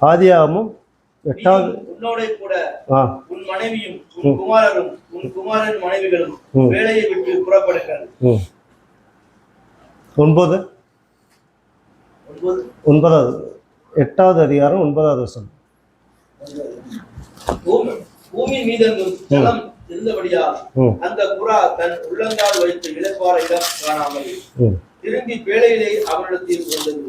ஆதியாகமம் 8வது உன்னோட கூட உன் மனைவியும் உன் குமாரரும் உன் குமாரன் மனைவிகளும் வேலையை விட்டு புறப்படுங்கள். 8வது அதிகாரம் 9வது வசனம். பூமி மீதெங்கும் ஜலம் இருந்தபடியால் அந்த புறா தன் உள்ளங்கால் வைத்து இளைப்பாற இடம் காணாமல் திரும்பி வேலையிலே அவனிடத்தில் வந்தது.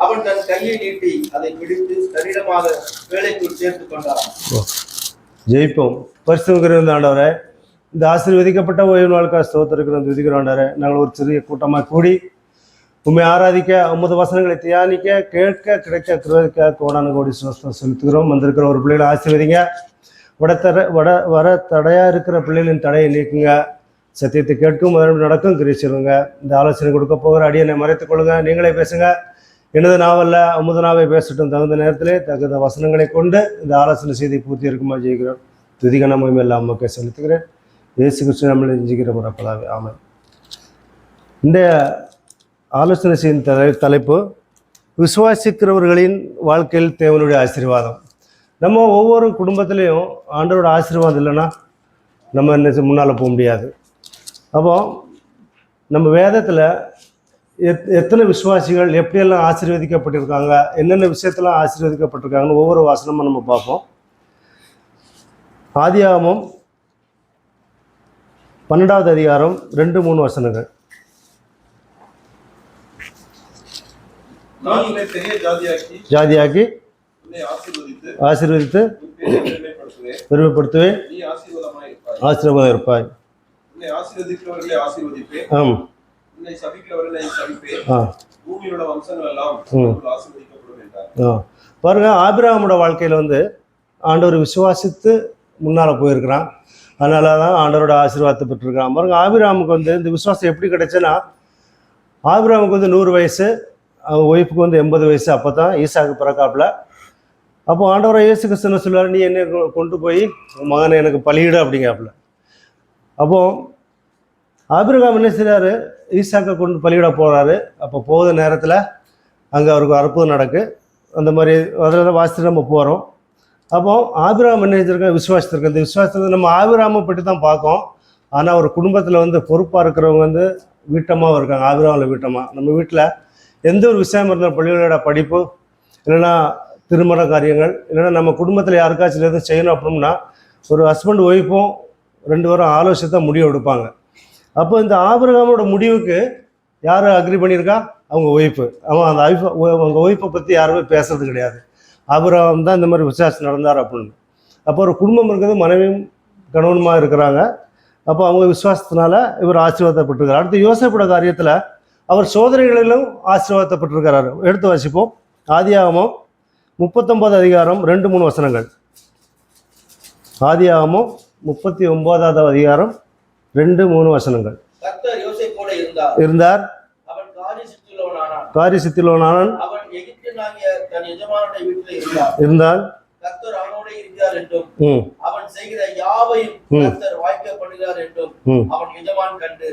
அவன் தன் கையை நீட்டி அதை பிடித்து தன்னிடமாக வேலைக்குள் சேர்த்துக் கொண்டான். ஜெயிப்போம். பரிசுத்தம் ஆண்டவரே, இந்த ஆசீர்வதிக்கப்பட்ட ஓய்வு நாளுக்காக ஸ்தோத்திரம் துதிக்கிறோம் ஆண்டவரே. நாங்கள் ஒரு சிறிய கூட்டமாக கூடி உண்மை ஆராதிக்க, உமது வசனங்களை தியானிக்க, கேட்க, கிடைக்க, கிரகிக்க கோடான கோடி சுவாசம் செலுத்துகிறோம். வந்திருக்கிற ஒரு பிள்ளைகளை ஆசீர்வதிங்க. வர தடையா இருக்கிற பிள்ளைகளின் தடையை நீக்குங்க. சத்தியத்தை கேட்கும் நடக்கும் கிரிச்சிருங்க. இந்த ஆலோசனை கொடுக்க போகிற அடியனை மறைத்துக் கொள்ளுங்க. நீங்களே பேசுங்க. எனது நாவல்ல அமுத நாவை பேசட்டும். தகுந்த நேரத்திலே தகுந்த வசனங்களை கொண்டு இந்த ஆலோசனை செய்தி பூர்த்தி இருக்குமா ஜெயிக்கிறோம். துதிக நம்மையும் எல்லாம் மக்கள் செலுத்துகிறேன். இயேசு கிறிஸ்து நம்மளை ஜெயிக்கிற முறப்பதாவே ஆமென். இந்த ஆலோசனை செய்யும் தலைப்பு விசுவாசிக்கிறவர்களின் வாழ்க்கையில் தேவனுடைய ஆசீர்வாதம். நம்ம ஒவ்வொரு குடும்பத்திலையும் ஆண்டவரோட ஆசீர்வாதம் இல்லைன்னா நம்ம என்ன முன்னால் போக முடியாது. அப்போ நம்ம வேதத்தில் எத்தனை விசுவாசிகள் எப்படியெல்லாம் ஆசீர்வதிக்கப்பட்டிருக்காங்க, என்னென்ன விஷயத்தெல்லாம் ஆசீர்வதிக்கப்பட்டிருக்காங்கன்னு ஒவ்வொரு வசனமும் நம்ம பார்ப்போம். ஆதியாகமம் 12வது அதிகாரம் 2-3 வசனங்கள். ஜாதியாக்கி ஆசீர்வதித்து பெருமைப்படுத்துவேன், ஆசீர்வாதம் இருப்பாய். பாருங்க, ஆபிரகாமோட வாழ்க்கையில ஆண்டவர் விசுவாசித்து முன்னால போயிருக்கிறான். அதனால தான் ஆண்டவரோட ஆசீர்வாதத்தை பெற்றிருக்கிறான். பாருங்க, ஆபிரகாமுக்கு இந்த விசுவாசம் எப்படி கிடைச்சுன்னா, ஆபிரகாமுக்கு 100 வயசு, அவங்க ஒய்ஃபுக்கு 80 வயசு. அப்போ தான் ஈசாக்கு பிறக்காப்புல. அப்போ ஆண்டவரை இயேசு கிறிஸ்து சொல்லுவார், நீ என்னை கொண்டு போய் மகனை எனக்கு பலியிடு அப்படிங்காப்புல. அப்போது ஆபிரகாம் என்ன செய்கிறாரு, ஈசாக்கை கொண்டு பலியிட போகிறாரு. அப்போ போகிற நேரத்தில் அங்கே அவருக்கு அற்புதம் நடக்கு. அந்த மாதிரி அதில் தான் வாசித்து நம்ம போகிறோம். அப்போ ஆபிரகாம் என்ன செஞ்சிருக்கேன், விசுவாசத்திற்கு. இந்த விசுவாசத்தை நம்ம ஆபிரகாமை பற்றி தான் பார்க்கோம். ஆனால் ஒரு குடும்பத்தில் பொறுப்பாக இருக்கிறவங்க வீட்டமாக இருக்காங்க. ஆபிரகாமில் வீட்டமாக நம்ம வீட்டில் எந்த ஒரு விஷயம் இருந்தாலும், பள்ளிகளோட படிப்பு இல்லைன்னா திருமண காரியங்கள் இல்லைன்னா நம்ம குடும்பத்தில் யாருக்காச்சும் எதுவும் செய்யணும் அப்படின்னா ஒரு ஹஸ்பண்ட் ஒய்ஃபும் 2 பேரும் ஆலோசித்து முடிவு எடுப்பாங்க. அப்போ இந்த ஆபிரகாமோட முடிவுக்கு யார் அக்ரி பண்ணியிருக்கா, அவங்க ஒய்ஃபு. அவன் அந்த அவங்க ஒய்ஃபை பற்றி யாருமே பேசுறது கிடையாது. ஆபிரகாம் தான் இந்த மாதிரி விசுவாசம் நடந்தார் அப்படின்னு. அப்போ ஒரு குடும்பம் இருக்கிறது மனைவியும் கணவனுமா இருக்கிறாங்க. அப்போ அவங்க விசுவாசத்தினால இவர் ஆசீர்வாதப்பட்டிருக்கார். அடுத்து யோசேப்போட காரியத்தில் அவர் சோதனைகளிலும் ஆசீர்வாதப்பட்டிருக்கிறார். எடுத்து வாசிப்போம். ஆதியாகமம் 39 அதிகாரம் 2-3 வசனங்கள். ஆதியாகமம் 39வது அதிகாரம் 2-3 வசனங்கள். கர்த்தர் யோசேப்போடு இருந்தார். அவன் காரியசித்தியுள்ளவனானான். அவன் எகிப்தியனாகிய தன் எஜமானுடைய வீட்டில் இருந்தான். கர்த்தர் அவனோடு இருக்கிறார் என்றும் அவன் செய்கிற யாவையும் கர்த்தர் வாய்க்க பண்ணுகிறார் என்றும் அவன் எஜமான் கண்டு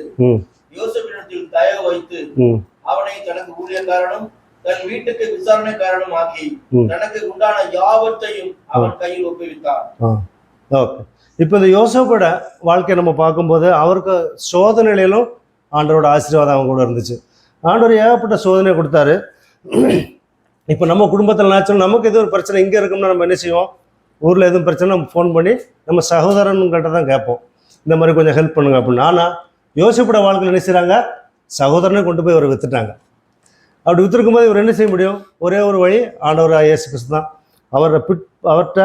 யோசேப்பினிடத்தில் தயவு வைத்து அவனை தனக்கு ஊழியக்காரனும் தன் வீட்டுக்கு விசாரணைக்காரனும் ஆக்கி தனக்கு உண்டான யாவற்றையும் அவன் கையில் ஒப்புவித்தான். ஓகே, இப்போ இந்த யோசேப்போட வாழ்க்கையை நம்ம பார்க்கும்போது அவருக்கு சோதனையிலும் ஆண்டவரோட ஆசீர்வாதம் அவங்க கூட இருந்துச்சு. ஆண்டவர் ஏகப்பட்ட சோதனை கொடுத்தாரு. இப்போ நம்ம குடும்பத்தில் நினச்சோம், நமக்கு எதுவும் ஒரு பிரச்சனை இங்கே இருக்கும்னா நம்ம என்ன செய்வோம், ஊரில் எதுவும் பிரச்சனை நம்ம ஃபோன் பண்ணி நம்ம சகோதரன்கிட்ட தான் கேட்போம், இந்த மாதிரி கொஞ்சம் ஹெல்ப் பண்ணுங்க அப்படின்னு. ஆனால் யோசேப்போட வாழ்க்கையில் என்ன செய்கிறாங்க, சகோதரனை கொண்டு போய் அவரை விற்றுட்டாங்க. அப்படி விற்றுருக்கும் போது இவர் என்ன செய்ய முடியும், ஒரே ஒரு வழி ஆண்டவராக இயேசு கிறிஸ்து தான். அவர்கிட்ட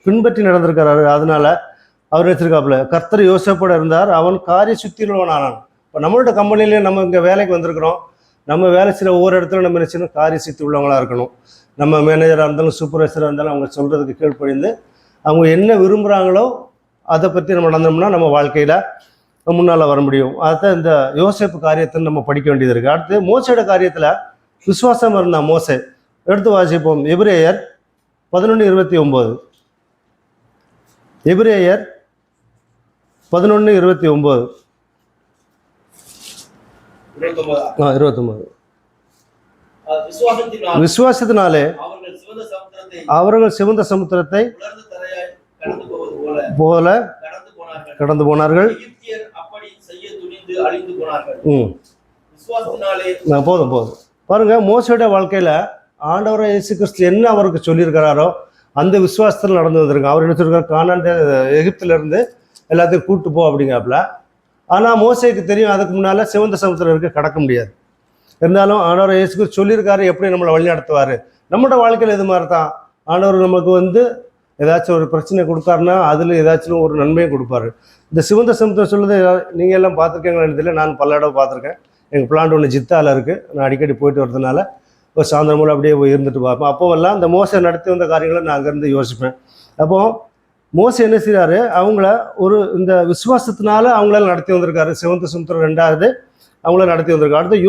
பின்பற்றி நடந்திருக்கிறாரு. அதனால அவர் நினைச்சிருக்காப்புல, கர்த்தர் யோசேப்போட இருந்தார், அவன் காரிய சுத்தியுள்ளவன் ஆனான். இப்போ நம்மளோட கம்பெனிலேயே நம்ம இங்கே வேலைக்கு வந்திருக்கிறோம். நம்ம வேலை செய்கிற ஒவ்வொரு இடத்துல நம்ம என்ன செய்யணும், காரிய சுத்தி உள்ளவங்களாக இருக்கணும். நம்ம மேனேஜராக இருந்தாலும் சூப்பர்வைசராக இருந்தாலும் அவங்க சொல்கிறதுக்கு கீழ்ப்படிந்து அவங்க என்ன விரும்புகிறாங்களோ அதை பற்றி நம்ம நடந்தோம்னா நம்ம வாழ்க்கையில் முன்னால் வர முடியும். அதுதான் இந்த யோசேப்பு காரியத்தை நம்ம படிக்க வேண்டியது இருக்குது. அடுத்து மோசையோட காரியத்தில் விசுவாசம் இருந்தான் மோசே. எடுத்து வாசிப்போம். எபிரேயர் 11:29. எபிரேயர் 11:29. 29. விசுவாசத்தினாலே சிவந்த சமுத்திரத்தை அவர்கள் சிவந்த சமுத்திரத்தை உலர்ந்த தரையாய் கடந்து போவது போல கடந்து போனார்கள். போனார்கள். எகிப்தியர் அப்படி செய்ய துணிந்து அழிந்து போனார்கள். ம் விசுவாசத்தினாலே போதும் போதும். பாருங்க, மோசேயோட வாழ்க்கையில ஆண்டவர் இயேசு கிறிஸ்து என்ன அவருக்கு சொல்லியிருக்கிறாரோ அந்த விசுவாசத்தில் நடந்து வந்திருக்காங்க. அவர் என்ன சொல்லியிருக்காரு, கானான் எகிப்துல இருந்து எல்லாத்தையும் கூட்டு போ அப்படிங்கிறாப்புல. ஆனால் மோசேக்கு தெரியும் அதுக்கு முன்னால சிவந்த சமுத்திரம் இருக்க கடக்க முடியாது. இருந்தாலும் ஆண்டவர் இயேசு கிறிஸ்து சொல்லியிருக்காரு எப்படி நம்மளை வழி நடத்துவார். நம்மளோட வாழ்க்கையில் இது மாதிரி தான். ஆண்டவர் நமக்கு ஏதாச்சும் ஒரு பிரச்சனை கொடுத்தாருன்னா அதில் ஏதாச்சும் ஒரு நன்மையும் கொடுப்பாரு. இந்த சிவந்த சமுத்திரம் சொல்லுறது நீங்கள் எல்லாம் பார்த்துருக்கீங்கன்னு தெரியல, நான் பல இடம் பார்த்துருக்கேன். எங்கள் பிளான்ட் ஒன்று ஜித்தாவில் இருக்குது. நான் அடிக்கடி போயிட்டு வரதுனால ஒரு சாயந்தரம் அப்படியே போய் இருந்துட்டு பார்ப்பேன். அப்போவெல்லாம் இந்த மோசை நடத்தி வந்த காரியங்களை நான் அங்கேருந்து யோசிப்பேன். அப்போது மோசை என்ன செய்கிறாரு, அவங்கள இந்த விசுவாசத்தினால அவங்களால நடத்தி வந்திருக்காரு. சிவந்த சமுத்திரம் 2வது அவங்கள நடத்தி வந்திருக்காரு. அடுத்து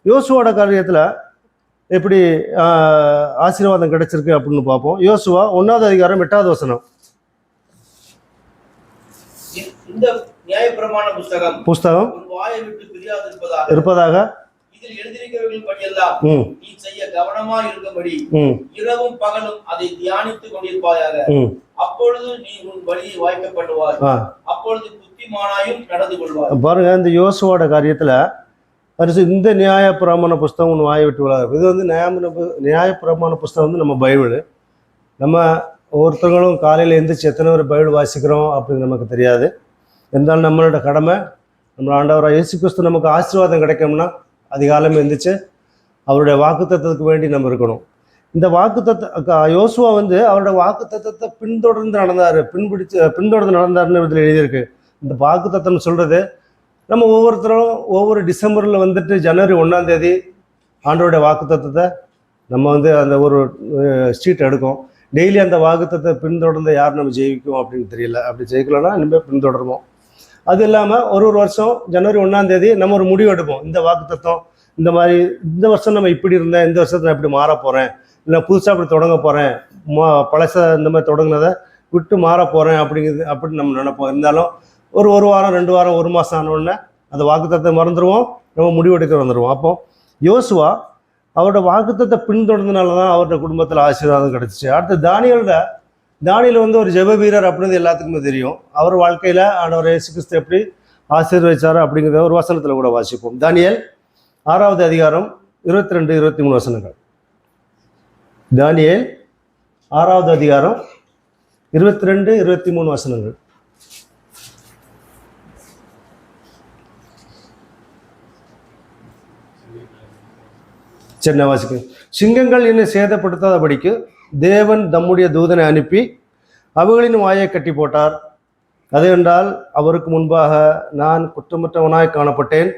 யோசுவோட காரியத்தில் எப்படி ஆசீர்வாதம் கிடைச்சிருக்கு அப்படின்னு பார்ப்போம். யோசுவா 1வது அதிகாரம் 8வது வசனம். இந்த நியாயப்பிரமாண புஸ்தகம் உன் வாயை விட்டு பிரியாதிருப்பதாக இதில் எழுதியிருக்கிறவர்களின்படி எல்லாம் நீ செய்ய கவனமாய் இருக்கும்படி இரவும் பகலும் அதை தியானித்துக் கொண்டிருப்பாயாக. அப்பொழுது நீ உன் வழியை வாய்க்க பண்ணுவாய், அப்பொழுது புத்திமானாயும் நடந்து கொள்வாய். பாருங்க, இந்த யோசுவோட காரியத்துல இந்த நியாயப்பிரமாண புஸ்தகம் ஒன்று வாயை விட்டு விடாது. இது நியாயப்பிரமாண புஸ்தகம் நம்ம பைபிள். நம்ம ஒவ்வொருத்தவங்களும் காலையில் எழுந்திரிச்சு எத்தனை பேர் பைபிள் வாசிக்கிறோம் அப்படின்னு நமக்கு தெரியாது. இருந்தாலும் நம்மளோட கடமை, நம்ம ஆண்டவராக இயேசு கிறிஸ்து நமக்கு ஆசீர்வாதம் கிடைக்கும்னா அதிகாலமே எழுந்திரிச்சு அவருடைய வாக்குத்தத்தத்துக்கு வேண்டி நம்ம இருக்கணும். இந்த வாக்குத்தத்த யோசுவா அவரோட வாக்குத்தத்தத்தை பின்தொடர்ந்து நடந்தாருன்னு இதில் எழுதியிருக்கு. இந்த வாக்குத்தத்தம்னு சொல்கிறது நம்ம ஒவ்வொருத்தரும் ஒவ்வொரு டிசம்பரில் ஜனவரி 1ஆம் தேதி ஆண்டவருடைய வாக்குத்தத்தத்தை நம்ம அந்த ஒரு ஸ்ட்ரீட் எடுக்கும். டெய்லி அந்த வாக்குத்தத்தை பின்தொடர்ந்து யார் நம்ம ஜெயிக்கும் அப்படின்னு தெரியல. அப்படி ஜெயிக்கலன்னா இனிமேல் பின்தொடருவோம். அது இல்லாமல் ஒரு வருஷம் ஜனவரி 1ஆம் தேதி நம்ம ஒரு முடிவு எடுப்போம். இந்த வாக்குத்தத்தம் இந்த மாதிரி இந்த வருஷம் நம்ம இப்படி இருந்தேன், இந்த வருஷத்தை நான் இப்படி மாற போகிறேன், இல்லை புதுசாக இப்படி தொடங்க போகிறேன், பழச இந்த மாதிரி தொடங்கினதை விட்டு மாற போகிறேன் அப்படின்னு நம்ம நினைப்போம். இருந்தாலும் ஒரு வாரம் 2 வாரம் 1 மாதம் ஆனோடனே அந்த வாக்குத்தத்தை மறந்துடுவோம், நம்ம முடிவெடுக்க வந்துடுவோம். அப்போ யோசுவா அவரோட வாக்குத்தத்தை பின்தொடர்ந்தனால தான் அவரோட குடும்பத்தில் ஆசீர்வாதம் கிடைச்சிச்சு. அடுத்து தானியேல் ஒரு ஜெப வீரர் அப்படின்னு எல்லாத்துக்குமே தெரியும். அவர் வாழ்க்கையில் ஆண்டவர் இயேசு கிறிஸ்து எப்படி ஆசீர்வதிச்சாரு அப்படிங்கிறத ஒரு வசனத்தில் கூட வாசிப்போம். தானியேல் 6வது அதிகாரம் 22-23 வசனங்கள். தானியேல் 6வது அதிகாரம் 22-23 வசனங்கள். சரி, நான் வாசிக்கிறேன். சிங்கங்கள் என்னை சேதப்படுத்தாதபடிக்கு தேவன் தம்முடைய தூதனை அனுப்பி அவைகளின் வாயை கட்டி போட்டார். அது என்றால் அவருக்கு முன்பாக நான் குற்றமற்றவனாய் காணப்பட்டேன்.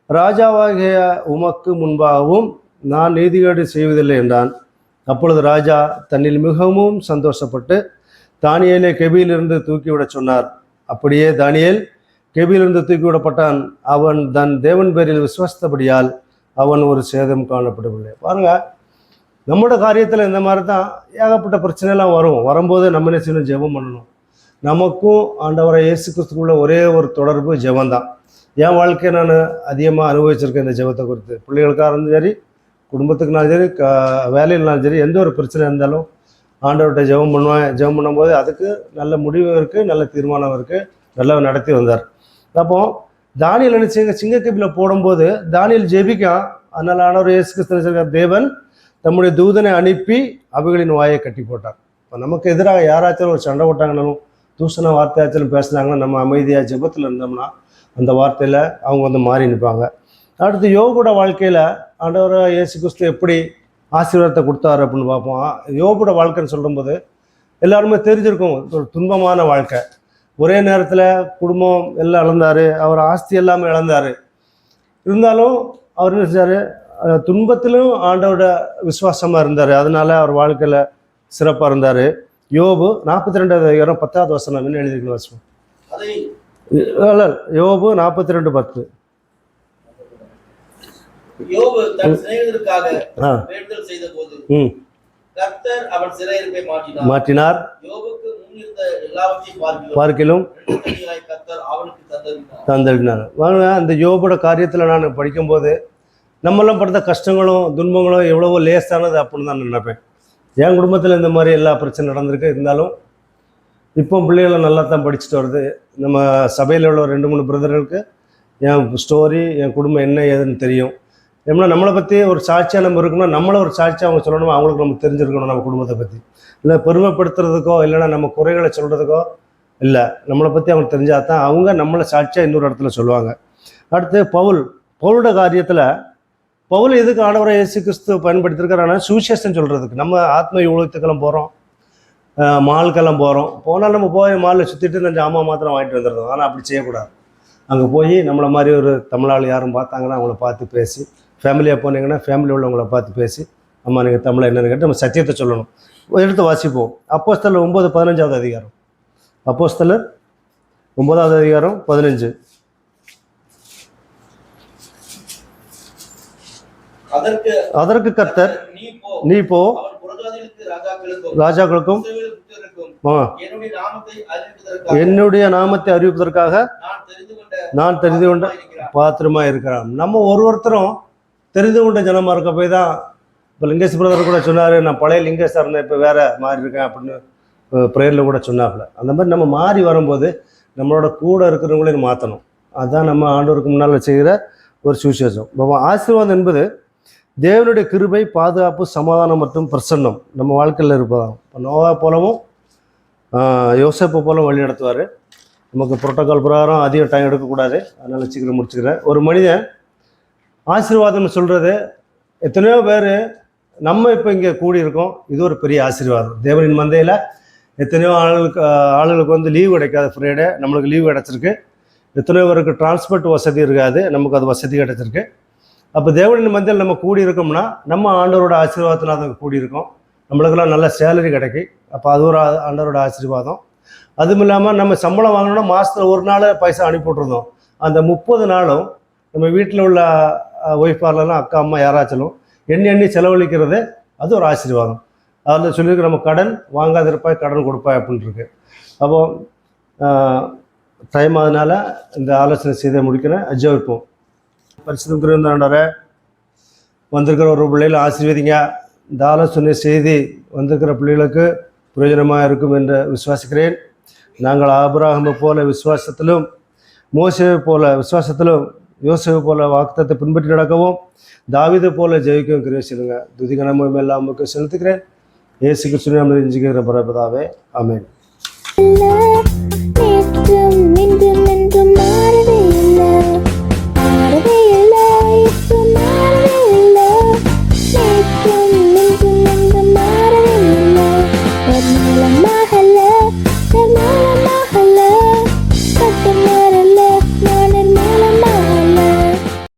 ராஜாவாகிய உமக்கு முன்பாகவும் நான் நீதிகேடு செய்வதில்லை என்றான். அப்பொழுது ராஜா தன்னில் மிகவும் சந்தோஷப்பட்டு தானியேலை கெபியிலிருந்து தூக்கிவிட சொன்னார். அப்படியே தானியேல் கெபியிலிருந்து தூக்கிவிடப்பட்டான். அவன் தன் தேவன் பேரில் விசுவாசித்தபடியால் அவன் ஒரு சேதம் காணப்படவில்லை. பாருங்க, நம்மளோட காரியத்தில் இந்த மாதிரி தான் ஏகப்பட்ட பிரச்சனைலாம் வரும்போது நம்ம என்ன செய்யணும், ஜெபம் பண்ணணும். நமக்கும் ஆண்டவரை இயேசு கிறிஸ்துக்குள்ள ஒரே ஒரு தொடர்பு ஜெபந்தான். என் வாழ்க்கையை நான் அதிகமாக அனுபவிச்சிருக்கேன் இந்த ஜெபத்தை குறித்து. பிள்ளைகளுக்காக இருந்தாலும் சரி, குடும்பத்துக்குனாலும் சரி, வேலையினாலும் சரி, எந்த ஒரு பிரச்சனை இருந்தாலும் ஆண்டவர்கிட்ட ஜெபம் பண்ணுவேன். ஜெபம் பண்ணும்போது அதுக்கு நல்ல முடிவு இருக்குது, நல்ல தீர்மானம் இருக்குது, நல்லா நடத்தி வந்தார். அப்போ தானியேல் நினைச்சீங்க சிங்கக்கபில போடும்போது தானியேல் ஜெபிக்கான். அதனால ஆண்டவர் இயேசு கிறிஸ்து தேவன் தம்முடைய தூதனை அனுப்பி அவைகளின் வாயை கட்டி போட்டார். இப்போ நமக்கு எதிராக யாராச்சும் ஒரு சண்டை போட்டாங்கனாலும் தூசண வார்த்தையாச்சும் பேசினாங்கன்னா நம்ம அமைதியாக ஜெபத்தில் இருந்தோம்னா அந்த வார்த்தையில் அவங்க மாறி நிற்பாங்க. அடுத்து யோபோட வாழ்க்கையில் ஆண்டவர் இயேசு கிறிஸ்து எப்படி ஆசீர்வாதத்தை கொடுத்தாரு அப்படின்னு பார்ப்போம். யோபோட வாழ்க்கைன்னு சொல்லும்போது எல்லாருமே தெரிஞ்சிருக்கும், ஒரு துன்பமான வாழ்க்கை. ஒரே நேரத்தில் குடும்பம் எல்லாம் இழந்தார், அவர் ஆஸ்தி எல்லாமே இழந்தார். இருந்தாலும் அவர் என்ன செஞ்சார், துன்பத்திலும் ஆண்டவரோட விசுவாசமாக இருந்தார். அதனால அவர் வாழ்க்கையில் சிறப்பாக இருந்தார். யோபு 42வது அதிகாரம் 10வது வசனம் என்ன எழுதிருக்கு வாசிப்போம். யோபு 42:10. யோபு தன் சிநேகிதருக்காக வேண்டுதல் செய்தபோது கர்த்தர் அவன் சிறையிருப்பை மாற்றினார். யோபுக்கு முன் இருந்த எல்லாவற்றையும் பார்க்கிலும் கர்த்தர் அவனுக்கு தந்தளினார். அந்த யோபோட காரியத்தில் நான் படிக்கும்போது நம்மெல்லாம் படுத்த கஷ்டங்களும் துன்பங்களும் எவ்வளவோ லேசானது அப்படின்னு தான் நினைப்பேன். என் குடும்பத்தில் இந்த மாதிரி எல்லா பிரச்சனை நடந்திருக்கு. இருந்தாலும் இப்போ பிள்ளைகளை நல்லா தான் படிச்சுட்டு வருது. நம்ம சபையில் உள்ள 2-3 பிரதர்களுக்கு என் ஸ்டோரி, என் குடும்பம் என்ன ஏதுன்னு தெரியும். ஏன்னா நம்மளை பற்றி ஒரு சாட்சியாக நம்ம இருக்கணும், நம்மளை ஒரு சாட்சியாக அவங்க சொல்லணும், அவங்களுக்கு நம்ம தெரிஞ்சிருக்கணும் நம்ம குடும்பத்தை பற்றி. இல்லை பெருமைப்படுத்துறதுக்கோ இல்லைன்னா நம்ம குறைகளை சொல்கிறதுக்கோ இல்லை, நம்மளை பற்றி அவங்க தெரிஞ்சால் தான் அவங்க நம்மளை சாட்சியாக இன்னொரு இடத்துல சொல்லுவாங்க. அடுத்து பவுலோட காரியத்தில் பவுல் எதுக்கு ஆண்டவரை இயேசு கிறிஸ்து பயன்படுத்தியிருக்காருன்னா சுவிசேஷம் சொல்கிறதுக்கு. நம்ம ஆத்ம ஊழியத்துக்கெல்லாம் போகிறோம், மாலுக்கெல்லாம் போனால் நம்ம போய் மாலில் சுற்றிட்டு இந்த ஜாமா மாத்திரம் வாங்கிட்டு வந்துடுறோம். ஆனால் அப்படி செய்யக்கூடாது. அங்கே போய் நம்மளை மாதிரி ஒரு தமிழாளி யாரும் பார்த்தாங்கன்னா அவங்கள பார்த்து பேசி, ஃபேமிலியாக போனீங்கன்னா ஃபேமிலி உள்ளவங்கள பார்த்து பேசி, அம்மா நீங்கள் தமிழை என்னென்னு கேட்டு நம்ம சத்தியத்தை சொல்லணும். எடுத்து வாசிப்போம். அப்போஸ்தலர் 9:15 அதிகாரம். அப்போஸ்தலர் 9:15. அதற்கு கர்த்தர், நீ போ, ராஜாக்களுக்கும் என்னுடைய நாமத்தை அறிவிப்பதற்காக நான் தெரிந்து கொண்ட பாத்திரமா இருக்கிறான். நம்ம ஒருத்தரும் தெரிந்து கொண்ட ஜனமா இருக்க போய் தான். இப்போ லிங்கேஷ் பிரதர் கூட சொன்னார், நான் பழைய லிங்கேஷாக இருந்தேன், இப்போ வேற மாறி இருக்கேன் அப்படின்னு ப்ரேயரில் கூட சொன்னாப்புல. அந்த மாதிரி நம்ம மாறி வரும்போது நம்மளோட கூட இருக்கிறவங்களையும் மாற்றணும். அதுதான் நம்ம ஆண்டவருக்கு முன்னால் செய்கிற ஒரு சுவிசேஷம். ஆசீர்வாதம் என்பது தேவனுடைய கிருபை, பாதுகாப்பு, சமாதானம் மற்றும் பிரசன்னம் நம்ம வாழ்க்கையில் இருப்பதாகும். இப்போ நோவா போலவும் யோசேப்பு போலவும் வழி நடத்துவார். நமக்கு புரோட்டோகால் பிரகாரம் அதிக டைம் எடுக்கக்கூடாது, அதனால் சீக்கிரம் முடிச்சுக்கிறேன். ஒரு மனிதன் ஆசீர்வாதம்னு சொல்கிறது, எத்தனையோ பேர் நம்ம இப்போ இங்கே கூடியிருக்கோம், இது ஒரு பெரிய ஆசீர்வாதம். தேவனின் மந்தையில் எத்தனையோ ஆளுகளுக்கு வந்து லீவு கிடைக்காது, ஃப்ரைடே நம்மளுக்கு லீவு கிடச்சிருக்கு. எத்தனையோ பேருக்கு டிரான்ஸ்போர்ட் வசதி இருக்காது, நமக்கு அது வசதி கிடச்சிருக்கு. அப்போ தேவனின் மத்தியில் நம்ம கூடியிருக்கோம்னா நம்ம ஆண்டவரோட ஆசீர்வாதத்தினால் அதை கூடியிருக்கோம். நம்மளுக்கெல்லாம் நல்ல சேலரி கிடைக்கும். அப்போ அது ஒரு ஆண்டவரோட ஆசீர்வாதம். அதுவும் இல்லாமல் நம்ம சம்பளம் வாங்கணும்னா மாதத்தில் ஒரு நாள் பைசா அனுப்பிவிட்ருந்தோம். அந்த 30 நாளும் நம்ம வீட்டில் உள்ள ஒய்ஃபாரெலாம், அக்கா அம்மா யாராச்சும் எண்ணி செலவழிக்கிறது, அது ஒரு ஆசீர்வாதம். அதில் சொல்லியிருக்கு, நம்ம கடன் வாங்காதிருப்பாய் கடன் கொடுப்பாய் அப்படின்ட்டு இருக்கு. அப்போது டைம் அதனால் இந்த ஆலோசனை செய்த முடிக்கிறேன். ஜெபிப்போம். பரிசுத்தம் வந்திருக்கிற ஒரு பிள்ளைகளை ஆசீர்வதிங்க. இந்த ஆலோசனை செய்தி வந்திருக்கிற பிள்ளைகளுக்கு பிரயோஜனமாக இருக்கும் என்று விசுவாசிக்கிறேன். நாங்கள் ஆபிரகாமை போல விசுவாசத்திலும், மோசேவை போல விசுவாசத்திலும், யோசேவை போல வாக்குத்தத்தை பின்பற்றி நடக்கவும், தாவீதை போல ஜெயிக்கவும் கிரியை செய்யுங்க. துதிகனமும் எல்லாம் நமக்கு செலுத்துக்கிறேன். இயேசு கிறிஸ்துவின் நாமத்தில் ஜெபிக்கிற பரமபிதாவே, ஆமென். Mahal,